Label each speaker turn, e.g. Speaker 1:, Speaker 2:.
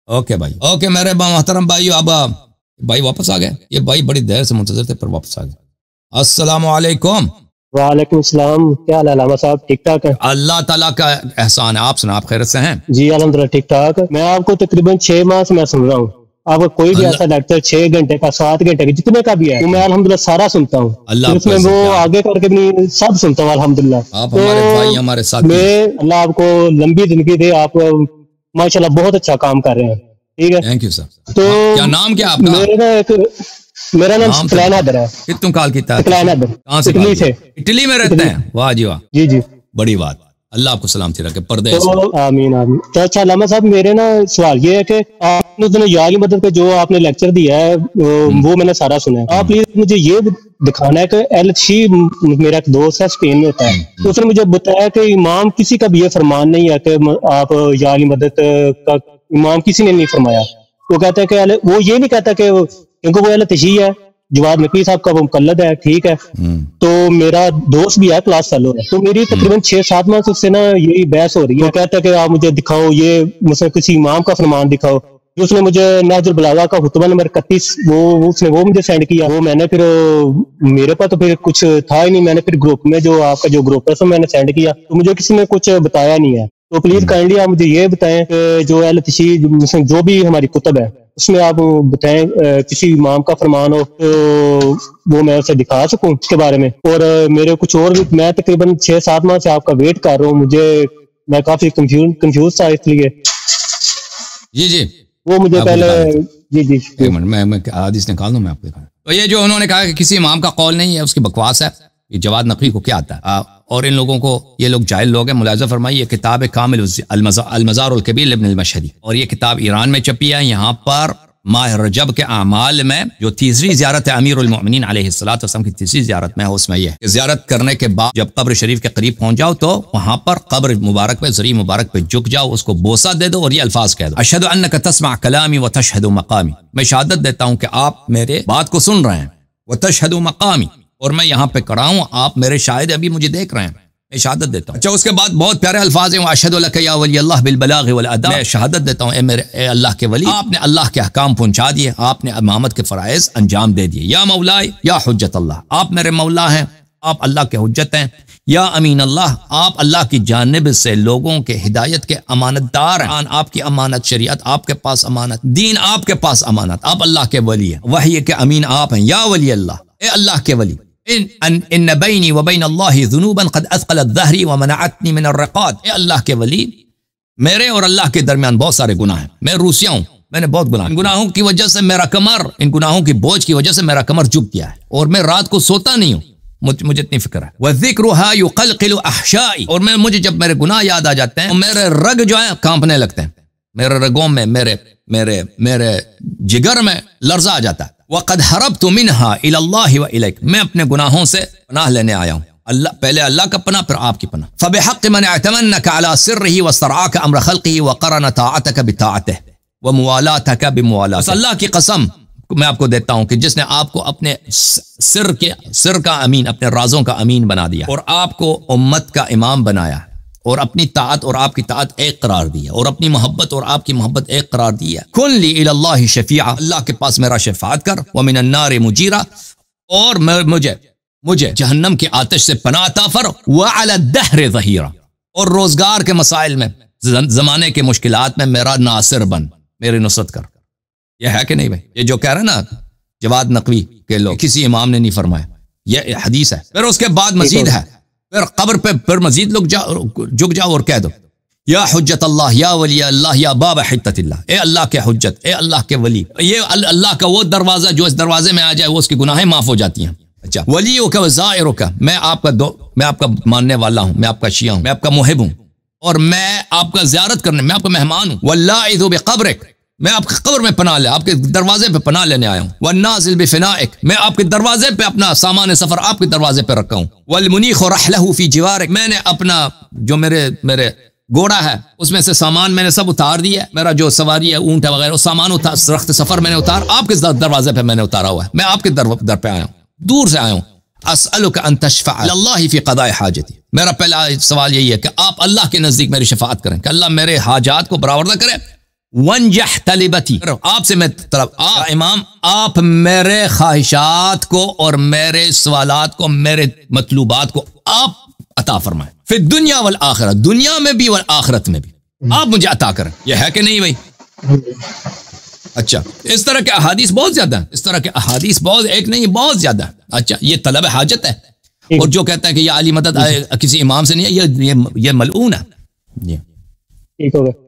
Speaker 1: Okay भाई, okay मेरे मोहतरम भाई। अब भाई वापस आ गए, ये भाई बड़ी देर से मुंतजर थे पर वापस आ गए। अस्सलामु अलैकुम।
Speaker 2: वालेकुम सलाम, क्या हाल है लामा साहब? ठीक ठाक है?
Speaker 1: अल्लाह ताला का एहसान है। आप सुना, आप खैरियत से हैं?
Speaker 2: जी अल्हम्दुलिल्लाह ठीक ठाक। मैं आपको तकरीबन 6 माह से मैं सुन रहा हूँ। आपका कोई भी ऐसा लेक्चर 6 घंटे का, 7 घंटे का, जितने का भी है, तो मैं अल्हम्दुलिल्लाह सारा सुनता हूँ। उसमें वो आगे करके भी नहीं, सब सुनता हूँ अल्हम्दुलिल्लाह।
Speaker 1: आप हमारे भाई, हमारे साथी।
Speaker 2: मैं अल्लाह आपको लंबी जिंदगी दे, आप माशाल्लाह बहुत अच्छा काम कर रहे हैं। ठीक है,
Speaker 1: थैंक यू सर।
Speaker 2: तो
Speaker 1: क्या नाम क्या आपका?
Speaker 2: मेरा नाम सकलैन हैदर है।
Speaker 1: कितने काल की था?
Speaker 2: सकलैन हैदर।
Speaker 1: कहाँ से?
Speaker 2: इटली से।
Speaker 1: इटली में रहते हैं? वाह जी वाह,
Speaker 2: जी जी,
Speaker 1: बड़ी बात। अल्लाह आपको सलामती रखे, पर्दे।
Speaker 2: तो आमीन आमीन। तो अच्छा लामा साहब, मेरे ना सवाल ये है कि आपने यारी मदद पे जो आपने लेक्चर दिया है वो मैंने सारा सुना है। आप प्लीज मुझे ये दिखाना है कि एलची, मेरा एक दोस्त है स्पेन में होता है, तो उसने मुझे बताया कि इमाम किसी का भी ये फरमान नहीं है कि आप यारी मदद का इमाम किसी ने नहीं फरमाया। वो कहता है कि वो ये नहीं कहता कि क्योंकि वो एलची है, जवाद नकवी साहब का वो मुकल्लद है, ठीक है। तो मेरा दोस्त भी है, क्लास फेलो है, तो मेरी तकरीबन 6-7 माह से उससे ना यही बहस हो रही है। वो कहता है कि आप मुझे दिखाओ ये, मुझसे किसी इमाम का फरमान दिखाओ। जो उसने मुझे नहजुल बलागा का खुतबा नंबर 31 उसने वो मुझे सेंड किया। वो मैंने फिर, मेरे पास तो फिर कुछ था ही नहीं, मैंने फिर ग्रुप में जो आपका जो ग्रुप है उसमें मैंने सेंड किया, तो मुझे किसी ने कुछ बताया नहीं है। तो प्लीज काइंडली आप मुझे ये बताएं कि जो एल जो भी हमारी कुतब है उसमें आप बताएं किसी इमाम का फरमान हो तो वो मैं उसे दिखा सकूं उसके बारे में। और मेरे कुछ और भी, मैं तकरीबन 6-7 माह से आपका वेट कर रहा हूँ, मैं काफी कंफ्यूज था, इसलिए
Speaker 1: जी जी
Speaker 2: वो मुझे पहले जी जी
Speaker 1: एक मिनट, मैं हदीस निकाल दूं, मैं आपको दिखाऊं। तो ये जो उन्होंने कहा कि किसी इमाम का कौल नहीं है, उसकी बकवास है। ये जवाद नकवी को क्या आता है? और इन लोगों को, ये लोग जाहिल लोग हैं। मुलाज़ा फरमाइए, ये किताब है कामिल अल-मज़ारुल कबीर इब्न अल-मशहदी, और ये किताब ईरान में छपी है। यहाँ पर माह रजब के अमाल में जो तीसरी ज़ियारत है अमीरुल मोमिनीन अलैहिस्सलातु वस्सलाम की तीसरी ज़ियारत में है, उसमें यह ज़ियारत करने के बाद जब कब्र शरीफ के करीब पहुंच जाओ तो वहां पर कब्र मुबारक पे, ज़री मुबारक पे झुक जाओ, उसको बोसा दे दो और ये अल्फाज कह दो, अशहदु अन्नका तस्मा कलामी व तशहदु मकामी। मैं शहादत देता हूं कि आप मेरे बात को सुन रहे हैं, व तशहदु मकामी, और मैं यहाँ पे खड़ा हूं, आप मेरे शाहिद अभी मुझे देख रहे हैं, मैं शहादत देता हूँ। अच्छा, उसके बाद बहुत प्यारे अल्फाज हैं, अशहदु लका या वली अल्लाह बिल बलाग वल अदा, मैं शहादत देता हूँ ए अल्लाह के वली, आपने अल्लाह के अहकाम पहुंचा दिए, आपने इमामत के फराइज अंजाम दे दिए। या मौलाए या हुज्जत अल्लाह, आप मेरे मौला हैं, आप अल्लाह के हुज्जत हैं। या अमीन अल्लाह, आप अल्लाह की जानिब से लोगों के हिदायत के अमानतदार हैं। आपकी अमानत, शरीयत आपके पास अमानत, दीन आपके पास अमानत, आप अल्लाह के वली हैं। वही के अमीन आप हैं। या वली अल्लाह, ए अल्लाह के वली, इन बैनी व बैन अल्लाह ज़ुनूबन क़द अथक़लत ज़हरी व मनअतनी मिन अर्रक़ाद। ए अल्लाह के वली, मेरे और अल्लाह के दरमियान बहुत सारे गुनाह हैं, मैं रूसिया हूँ, मैंने बहुत गुनाह, इन गुनाहों की वजह से मेरा कमर, इन गुनाहों की बोझ की वजह से मेरा कमर झुक गया है, और मैं रात को सोता नहीं हूँ, मुझे इतनी फिक्र है। वज़िक्रुहा युक़लक़िलु अहशाई, और मुझे जब मेरे गुनाह याद आ जाते हैं, मेरे रग जो है कांपने लगते हैं, मेरे रगों में, मेरे जिगर में लर्जा आ जाता है। वक़द हरब्तु मिन्हा इलल्लाहि व इलैक, मैं अपने गुनाहों से पनाह लेने आया हूँ। अल्लाह, पहले अल्लाह का पनाह, फिर आपकी पनाह। फ़बिहक़्क़ि मन अतमन्नका अला सिर्रिही व सरआका अम्र ख़ल्क़िही व क़रन ताअतका बिताअतिही व मुवालातका बिमुवालातिही। अल्लाह की कसम मैं आपको देता हूँ कि जिसने आपको अपने सिर का अमीन, अपने राजों का अमीन बना दिया, और आपको उम्मत का इमाम बनाया, और अपनी ताअत और आपकी ताअत एक करार दिया, और अपनी मोहब्बत और आपकी मोहब्बत एक करार दिया। कुन ली इलल्लाहि शफीआ, अल्लाह के पास मेरा शफाअत कर, व मिनन नारि मुजीरा, और मुझे जहन्नम की आतिश से पनाह अता फर, व अला दहर ज़हीरा, और रोजगार के मसाइल में, जमाने के मुश्किलात में मेरा नासिर बन, मेरी नुसरत कर। यह है कि नहीं भाई? ये जो कह रहे हैं ना जवाद नकवी के लोग, किसी इमाम ने नहीं फरमाया, यह हदीस है। फिर उसके बाद मजीद है, फिर कब्र पे फिर मजीद लोग झुक जाओ और कह दो, या हुज्जत अल्लाह या वली अल्लाह या बाब हित्ततिल्लाह, ए अल्लाह के हुज्जत, ए अल्लाह के वली। ये अल्लाह का वो दरवाजा जो इस दरवाजे में आ जाए वो उसकी गुनाहें माफ हो जाती हैं। अच्छा, वलियों का ज़ाइरों का, मैं आपका मानने वाला हूँ, मैं आपका शिया हूँ, मैं आपका मुहिब हूँ, और मैं आपका ज़ियारत करने, मैं आपका मेहमान हूँ। वल्लाइज़ु बिक़ब्रिक, मैं आपके कब्र में पनाह ले, आपके दरवाजे पे पनाह लेने आया हूँ। वन्नाज़िल बिफ़िनाइक, मैं आपके दरवाजे पे अपना सामान सफर आपके दरवाजे पे रखा हूँ। वल्मुनीख़ु रहलहु फ़ी जिवारिक, मैंने अपना जो मेरे घोड़ा है उसमें से सामान मैंने सब उतार दिया, मेरा जो सवारी है, ऊंट वगैरह, वो सामान उतार, रख्त सफर मैंने उतार, आपके दरवाजे पे मैंने उतारा हुआ है, मैं आपके दर पे आया हूँ, दूर से आया हूँ। अस्अलुका अन तशफ़अ लिल्लाहि फ़ी क़दाइ हाजती, मेरा पहला सवाल यही है कि आप अल्लाह के नजदीक मेरी शफाअत करें कि अल्लाह मेरे हाजात को बराबर करे, ونجح طلبتی، آپ سے میں طلب، امام آپ میرے خواہشات کو اور میرے سوالات کو، میرے مطلوبات کو آپ عطا فرمائیں، پھر دنیا والآخرہ، دنیا میں بھی والآخرت میں بھی آپ مجھے عطا کریں. یہ ہے کہ نہیں بھائی؟ اچھا، اس طرح کے احادیث بہت زیادہ ہیں، اس طرح کے احادیث بہت، ایک نہیں بہت زیادہ ہیں. اچھا، یہ طلب حاجت ہے. اور جو کہتا ہے کہ یہ علی مدد کسی امام سے نہیں ہے، یہ ملعون ہے.
Speaker 2: ٹھیک ہو گیا.